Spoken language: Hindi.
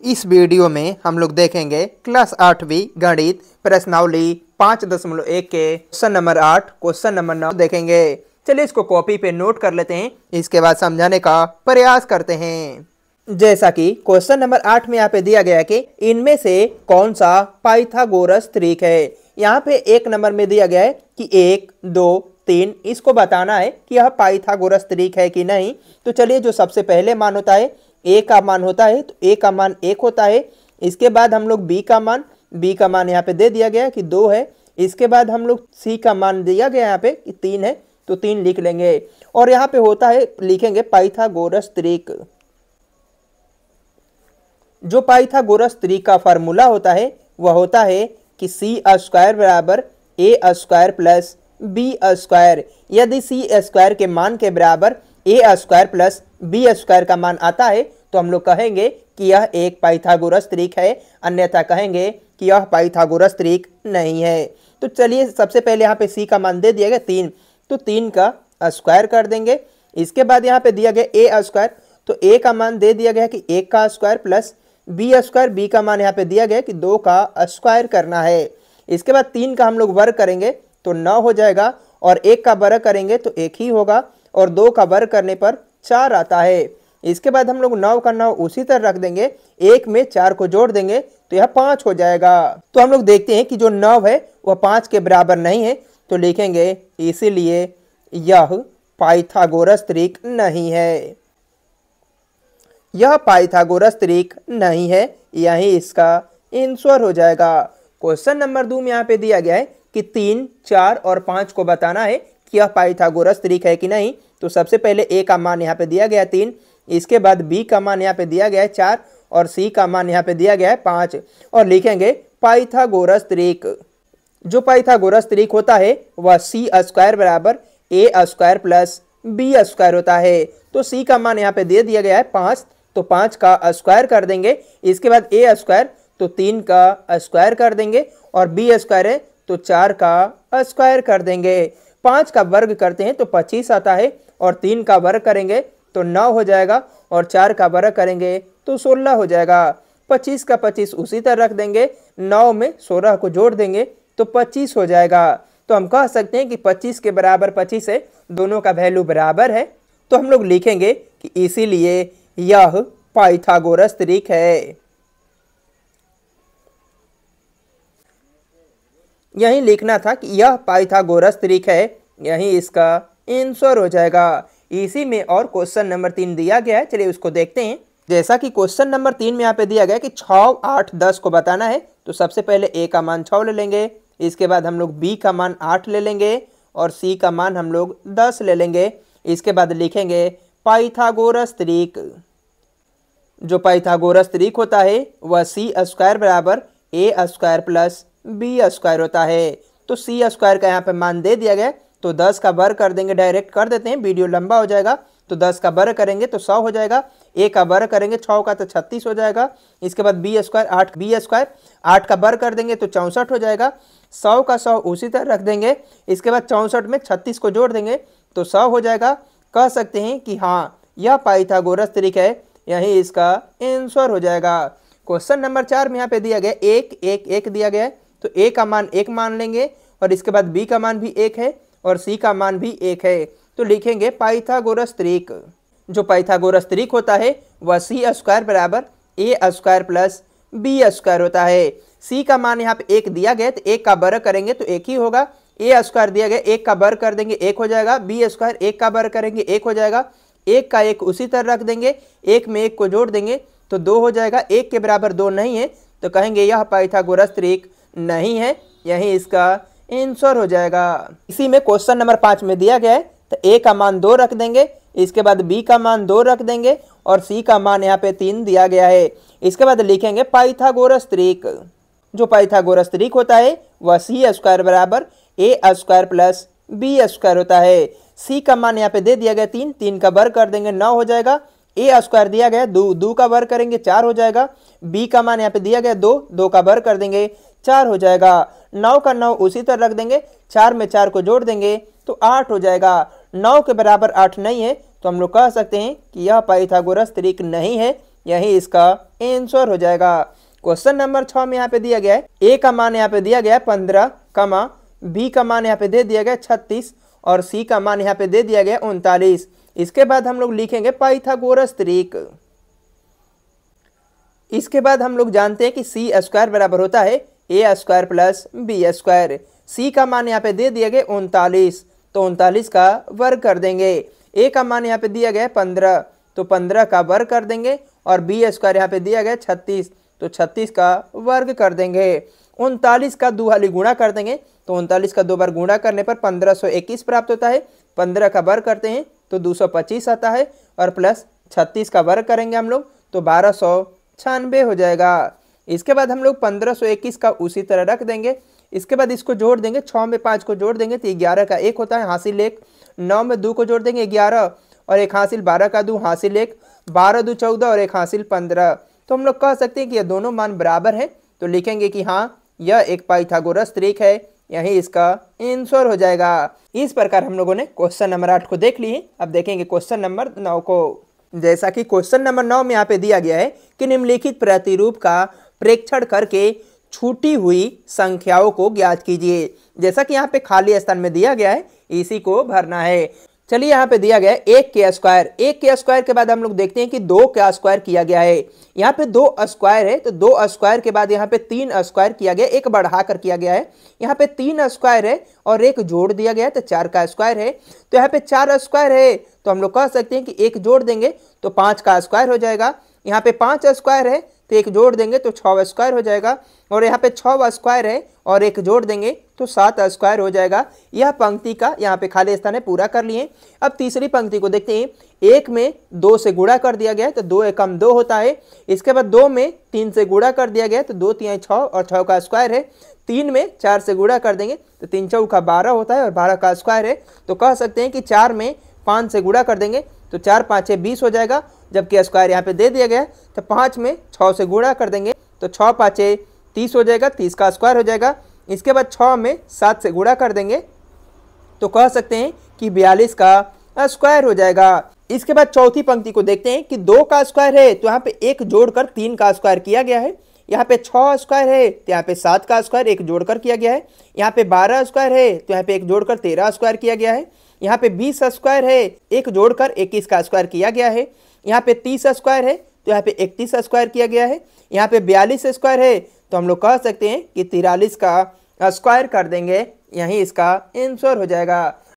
इस वीडियो में हम लोग देखेंगे क्लास 8वीं गणित प्रश्नावली 5.1 के क्वेश्चन नंबर 8 क्वेश्चन नंबर 9 देखेंगे। चलिए इसको कॉपी पे नोट कर लेते हैं, इसके बाद समझाने का प्रयास करते हैं। जैसा कि क्वेश्चन नंबर 8 में यहाँ पे दिया गया है कि इनमें से कौन सा पाइथागोरस त्रिक है। यहाँ पे 1 नंबर में दिया गया है कि 1, 2, 3 इसको बताना है कि यह पाइथागोरस त्रिक है कि नहीं। तो चलिए जो सबसे पहले मान होता है ए का मान होता है, तो ए का मान 1 होता है। इसके बाद हम लोग बी का मान यहाँ पे दे दिया गया कि 2 है। इसके बाद हम लोग सी का मान दिया गया यहाँ पे कि 3 है, तो 3 लिख लेंगे। और यहाँ पे होता है लिखेंगे पाइथागोरस त्रिक। जो पाइथागोरस त्रिक का फार्मूला होता है वह होता है कि सी स्क्वायर बराबर ए स्क्वायर प्लस बी स्क्वायर। यदि सी स्क्वायर के मान के बराबर ए स्क्वायर प्लस बी स्क्वायर का मान आता है तो हम लोग कहेंगे कि यह एक पाइथागोरस त्रिक है, अन्यथा कहेंगे कि यह पाइथागोरस त्रिक नहीं है। तो चलिए सबसे पहले यहाँ पे सी का मान दे दिया गया 3, तो 3 का स्क्वायर कर देंगे। इसके बाद यहाँ पे दिया गया ए स्क्वायर, तो ए का मान दे दिया गया कि 1 का square plus B square, B का मान यहाँ पे दिया गया कि 2 का स्क्वायर करना है। इसके बाद 3 का हम लोग वर्ग करेंगे तो 9 हो जाएगा, और 1 का वर्ग करेंगे तो 1 ही होगा, और 2 का वर्ग करने पर 4 आता है। इसके बाद हम लोग 9 का 9 उसी तरह रख देंगे, 1 में 4 को जोड़ देंगे तो यह 5 हो जाएगा। तो हम लोग देखते हैं कि जो 9 है वह 5 के बराबर नहीं है, तो लिखेंगे इसीलिए यह पाइथागोरस त्रिक नहीं है। यह पाइथागोरस त्रिक नहीं है, यही इसका आंसर हो जाएगा। क्वेश्चन नंबर 2 में यहाँ पे दिया गया है कि 3, 4 और 5 को बताना है कि यह पाइथागोरस त्रिक है कि नहीं। तो सबसे पहले ए का मान यहाँ पे दिया गया है 3, इसके बाद बी का मान यहाँ पे दिया गया है 4, और सी का मान यहाँ पे दिया गया है 5, और लिखेंगे पाइथागोरस त्रिक। जो पाइथागोरस त्रिक होता है वह सी स्क्वायर बराबर ए स्क्वायर प्लस बी स्क्वायर होता है। तो सी का मान यहाँ पे दे दिया गया है 5, तो 5 का स्क्वायर कर देंगे। इसके बाद ए स्क्वायर, तो 3 का स्क्वायर कर देंगे, और बी स्क्वायर है तो 4 का स्क्वायर कर देंगे। 5 का वर्ग करते हैं तो 25 आता है, और 3 का वर्ग करेंगे तो 9 हो जाएगा, और 4 का वर्ग करेंगे तो 16 हो जाएगा। 25 का 25 उसी तरह रख देंगे, 9 में 16 को जोड़ देंगे तो 25 हो जाएगा। तो हम कह सकते हैं कि 25 के बराबर 25 है, दोनों का वैल्यू बराबर है। तो हम लोग लिखेंगे कि इसीलिए यह पाइथागोरस त्रिक है। यही लिखना था कि यह पाइथागोरस त्रिक है, यही इसका आंसर हो जाएगा। इसी में और क्वेश्चन नंबर 3 दिया गया है, चलिए उसको देखते हैं। जैसा कि क्वेश्चन नंबर 3 में यहाँ पे दिया गया है कि 6, 8, 10 को बताना है। तो सबसे पहले ए का मान 6 ले लेंगे, इसके बाद हम लोग बी का मान 8 ले लेंगे, और सी का मान हम लोग 10 ले लेंगे। इसके बाद लिखेंगे पाइथागोरस त्रिक। जो पाइथागोरस त्रिक होता है वह सी स्क्वायर बराबर ए स्क्वायर प्लस बी स्क्वायर होता है। तो सी स्क्वायर का यहाँ पे मान दे दिया गया, तो 10 का वर्ग कर देंगे, डायरेक्ट कर देते हैं, वीडियो लंबा हो जाएगा। तो 10 का वर्ग करेंगे तो 100 हो जाएगा, ए का वर्ग करेंगे 6 का तो 36 हो जाएगा। इसके बाद बी स्क्वायर 8, बी स्क्वायर 8 का वर्ग कर देंगे तो 64 हो जाएगा। 100 का 100 उसी तरह रख देंगे, इसके बाद 64 में 36 को जोड़ देंगे तो 100 हो जाएगा। कह सकते हैं कि हाँ यह पाइथागोरस त्रिक है, यही इसका आंसर हो जाएगा। क्वेश्चन नंबर 4 में यहाँ पे दिया गया 1, 1, 1 दिया गया है, तो ए का मान 1 मान लेंगे, और इसके बाद बी का मान भी 1 है, और सी का मान भी 1 है। तो लिखेंगे पाइथागोरस त्रिक। जो पाइथागोरस त्रिक होता है वह सी स्क्वायर बराबर ए स्क्वायर प्लस बी स्क्वायर होता है। सी का मान यहाँ पे 1 दिया गया, तो 1 का वर्ग करेंगे तो 1 ही होगा। ए स्क्वायर दिया गया, 1 का वर्ग कर देंगे 1 हो जाएगा। बी स्क्वायर 1 का वर्ग करेंगे 1 हो जाएगा। 1 का 1 उसी तरह रख देंगे, 1 में 1 को जोड़ देंगे तो 2 हो जाएगा। 1 के बराबर 2 नहीं है, तो कहेंगे यह पाइथागोरस त्रिक नहीं है, यही इसका आंसर हो जाएगा। इसी में क्वेश्चन नंबर 5 में दिया गया है, तो ए का मान 2 रख देंगे, इसके बाद बी का मान 2 रख देंगे, और सी का मान यहाँ पे 3 दिया गया है। इसके बाद लिखेंगे पाइथागोरस त्रिक। जो पाइथागोरस त्रिक होता है वह सी स्क्वायर बराबर ए स्क्वायर प्लस बी स्क्वायर होता है। सी का मान यहाँ पे दे दिया गया 3, 3 का वर्ग कर देंगे 9 हो जाएगा। ए स्क्वायर दिया गया 2, 2 का वर्ग करेंगे 4 हो जाएगा। बी का मान यहाँ पे दिया गया 2, 2 का वर्ग कर देंगे 4 हो जाएगा। 9 का 9 उसी तरह रख देंगे, 4 में 4 को जोड़ देंगे तो 8 हो जाएगा। 9 के बराबर 8 नहीं है, तो हम लोग कह सकते हैं कि यह पाइथागोरस त्रिक नहीं है, यही इसका आंसर हो जाएगा। क्वेश्चन नंबर 6 में यहाँ पे दिया गया है ए का मान यहाँ पे दिया गया है 15, बी का मान यहाँ पे दे दिया गया 36 और सी का मान यहाँ पे दे दिया गया 39। इसके बाद हम लोग लिखेंगे पाइथागोरस त्रिक। इसके बाद हम लोग जानते हैं कि सी स्क्वायर बराबर होता है ए स्क्वायर प्लस बी स्क्वायर। सी का मान यहाँ पे दे दिया गया 39, तो 39 का वर्ग कर देंगे। ए का मान यहाँ पे दिया गया 15, तो 15 का वर्ग कर देंगे और बी स्क्वायर यहाँ पे दिया गया 36, तो 36 का वर्ग कर देंगे। 39 का दो हाली गुणा कर देंगे, तो 39 का दो बार गुणा करने पर 1521 प्राप्त होता है। 15 का वर्ग करते हैं तो 225 आता है और प्लस 36 का वर्ग करेंगे हम लोग तो 1296 हो जाएगा। इसके बाद हम लोग 1521 का उसी तरह रख देंगे। इसके बाद इसको जोड़ देंगे, 6 में 5 को जोड़ देंगे तो 11 का 1 होता है, हासिल 1। 9 में 2 को जोड़ देंगे 11 और 1 हासिल, 12 का 2 हासिल 1, 12 2 14 और 1 हासिल 15। तो हम लोग कह सकते हैं कि ये दोनों मान बराबर हैं, तो लिखेंगे कि हाँ यह एक पाइथागोरस त्रिक है, यही इसका आंसर हो जाएगा। इस प्रकार हम लोगों ने क्वेश्चन नंबर 8 को देख लिए। अब देखेंगे क्वेश्चन नंबर 9 को। जैसा कि क्वेश्चन नंबर 9 में यहाँ पे दिया गया है कि निम्नलिखित प्रतिरूप का प्रेक्षण करके छूटी हुई संख्याओं को ज्ञात कीजिए। जैसा कि यहाँ पे खाली स्थान में दिया गया है, इसी को भरना है। चलिए यहाँ पे दिया गया है 1 के स्क्वायर। 1 के स्क्वायर के बाद हम लोग देखते हैं कि 2 का स्क्वायर किया गया है। यहाँ पे 2 स्क्वायर है, तो 2 स्क्वायर के बाद यहाँ पे 3 स्क्वायर किया गया, एक बढ़ा कर किया गया है। यहाँ पे 3 स्क्वायर है और एक जोड़ दिया गया है, तो 4 का स्क्वायर है। तो यहाँ पे 4 स्क्वायर है, तो हम लोग कह सकते हैं कि एक जोड़ देंगे तो 5 का स्क्वायर हो जाएगा। यहाँ पे 5 स्क्वायर है तो एक जोड़ देंगे तो 6 स्क्वायर हो जाएगा। और यहाँ पे 6 स्क्वायर है और एक जोड़ देंगे तो 7 स्क्वायर हो जाएगा। यह पंक्ति का यहाँ पे खाली स्थान है, पूरा कर लिए। अब तीसरी पंक्ति को देखते हैं। 1 में 2 से गुणा कर दिया गया है तो 2 एकम 2 होता है। इसके बाद 2 में 3 से गुणा कर दिया गया है तो 2 3 6 और 6 का स्क्वायर है। 3 में 4 से गुणा कर देंगे तो 3 चौका 12 होता है और 12 का स्क्वायर है। तो कह सकते हैं कि 4 में 5 से गुणा कर देंगे तो 4 5 20 हो जाएगा, जबकि स्क्वायर यहाँ पे दे दिया गया है। तो 5 में 6 से गुणा कर देंगे तो 6 5 30 हो जाएगा, 30 का स्क्वायर हो जाएगा। इसके बाद 6 में 7 से गुणा कर देंगे तो कह सकते हैं कि 42 का स्क्वायर हो जाएगा। इसके बाद चौथी पंक्ति को देखते हैं कि 2 का स्क्वायर है तो यहाँ पे एक जोड़कर 3 का स्क्वायर किया गया है। यहाँ पे 6 स्क्वायर है तो यहाँ पे 7 का स्क्वायर एक जोड़कर किया गया है। यहाँ पे 12 स्क्वायर है तो यहाँ पे एक जोड़कर 13 स्क्वायर किया गया है। यहाँ पे 20 स्क्वायर है, एक जोड़कर 21 का स्क्वायर किया गया है। यहाँ पे 30 स्क्वायर है तो यहाँ पे 31 स्क्वायर किया गया है। यहाँ पे 42 स्क्वायर है तो हम लोग कह सकते हैं कि 43 का स्क्वायर कर देंगे, यही इसका आंसर हो जाएगा।